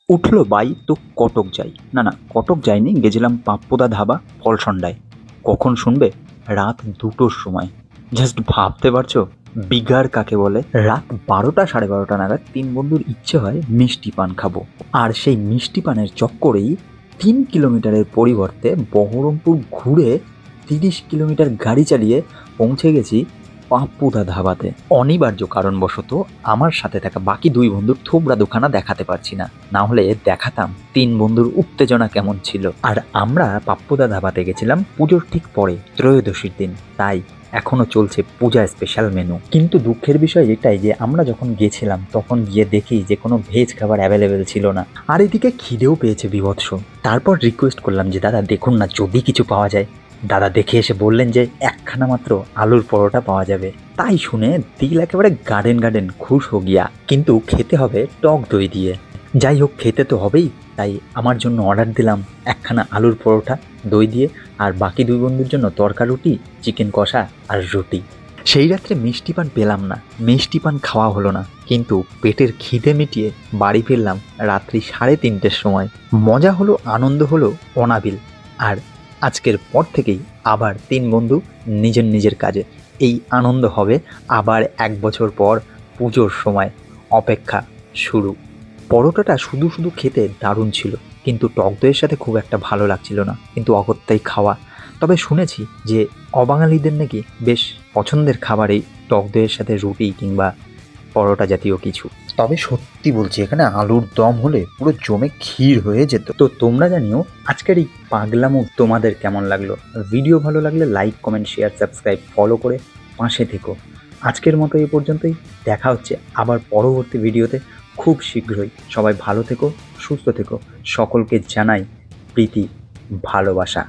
উঠলো বাই তো কটক যাই। না না, কটক যাইনি, গেছিলাম পাপ্পুদা ধাবা ফলসন্ডায়। কখন শুনবে? রাত 2টোর সময়। জাস্ট ভাবতে পারছো বিগার কাকে বলে? রাত 12টা 12:30 নাগাদ তিন বন্ধুর ইচ্ছে হয় মিষ্টি পান খাবো। আর সেই মিষ্টি পানের চক্করেই 3 কিলোমিটারের পরিবর্তে বহরমপুর ঘুরে 30 কিলোমিটার গাড়ি চালিয়ে পৌঁছে গেছি পাপ্পুদা ধাবাতে। অনিবার্য কারণবশত আমার সাথে থাকা বাকি দুই বন্ধুর থোবড়া দুখানা দেখাতে পারছি না, না হলে দেখাতাম তিন বন্ধুর উত্তেজনা কেমন ছিল। আর আমরা পাপ্পুদা ধাবাতে গেছিলাম পুজোর ঠিক পরে, ত্রয়োদশীর দিন, তাই এখনো চলছে পূজা স্পেশাল মেনু। কিন্তু দুঃখের বিষয় এটাই যে আমরা যখন গেছিলাম তখন গিয়ে দেখি যে কোনো ভেজ খাবার অ্যাভেলেবেল ছিল না। আর এদিকে খিদেও পেয়েছে বিভৎস। তারপর রিকোয়েস্ট করলাম যে দাদা দেখুন না যদি কিছু পাওয়া যায়। দাদা দেখে এসে বললেন যে একখানা মাত্র আলুর পরোটা পাওয়া যাবে। তাই শুনে দিল একেবারে গার্ডেন গার্ডেন খুশ হো গিয়া। কিন্তু খেতে হবে টক দই দিয়ে। যাই হোক, খেতে তো হবেই, তাই আমার জন্য অর্ডার দিলাম একখানা আলুর পরোটা দই দিয়ে, আর বাকি দুই বন্ধুর জন্য তরকা রুটি, চিকেন কষা আর রুটি। সেই রাত্রে মিষ্টি পান পেলাম না, মিষ্টি পান খাওয়া হলো না, কিন্তু পেটের খিদে মিটিয়ে বাড়ি ফিরলাম রাত্রি 3:30টের সময়। মজা হলো, আনন্দ হলো অনাবিল। আর আজকের পর থেকেই আবার তিন বন্ধু নিজের নিজের কাজে। এই আনন্দ হবে আবার 1 বছর পর পুজোর সময়। অপেক্ষা শুরু। পরোটাটা শুধু শুধু খেতে দারুণ ছিল, কিন্তু টক দইয়ের সাথে খুব একটা ভালো লাগছিল না, কিন্তু অগত্যাই খাওয়া। তবে শুনেছি যে অবাঙালিদের নাকি বেশ পছন্দের খাবার এই টক দইয়ের সাথে রুটি কিংবা পরোটা জাতীয় কিছু। তবে সত্যি বলছি, এখানে আলুর দম হলে পুরো জমে ক্ষীর হয়ে যেত। তো তোমরা জানিও আজকের এই পাগলামো তোমাদের কেমন লাগলো। ভিডিও ভালো লাগলে like, comment, share, subscribe, follow করে পাশে থেকো। আজকের মতো এই পর্যন্তই। দেখা হচ্ছে আবার পরবর্তী ভিডিওতে খুব শীঘ্রই। সবাই ভালো থেকো, সুস্থ থেকো। সকলকে জানাই প্রীতি, ভালোবাসা।